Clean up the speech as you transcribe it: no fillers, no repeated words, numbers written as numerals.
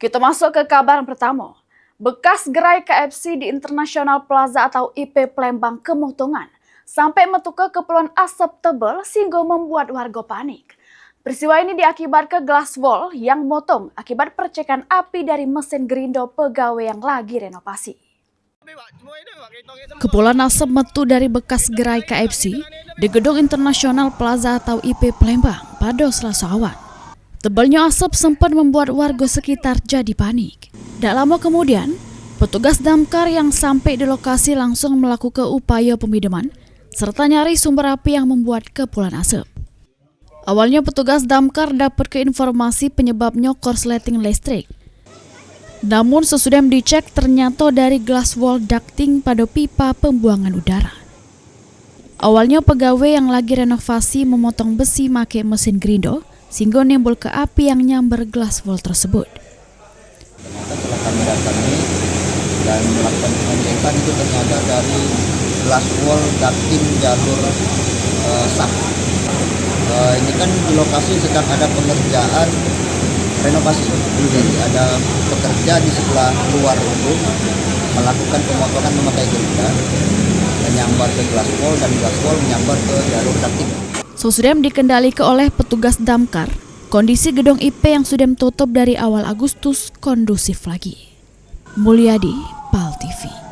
Kita masuk ke kabar pertama. Bekas gerai KFC di International Plaza atau IP Palembang kemotongan sampai metu ke kepulan asap tebal sehingga membuat warga panik. Peristiwa ini diakibatkan glass wall yang motong akibat percikan api dari mesin gerindo pegawai yang lagi renovasi. Kepulan asap metu dari bekas gerai KFC di Gedung International Plaza atau IP Palembang pada Selasa awan. Tebalnya asap sempat membuat warga sekitar jadi panik. Tak lama kemudian, petugas damkar yang sampai di lokasi langsung melakukan upaya pemadaman serta nyari sumber api yang membuat kepulan asap. Awalnya petugas damkar dapat informasi penyebabnya korsleting listrik. Namun sesudah dicek ternyata dari glass wall ducting pada pipa pembuangan udara. Awalnya pegawai yang lagi renovasi memotong besi make mesin gerindo sehingga nimbul ke api yang nyamber glass wall tersebut. Setelah kami datangi dan melakukan pengecekan itu ternyata dari glass wall ducting jalur sap. Ini kan di lokasi sedang ada pengerjaan renovasi. Jadi ada pekerja di sebelah luar itu melakukan pemotongan memakai gerinda menyambar ke glass wall dan glass wall menyambar ke jalur ducting. Sesudah dikendalikan oleh petugas damkar, kondisi gedung IP yang sudah tutup dari awal Agustus kondusif lagi. Mulyadi, PAL TV.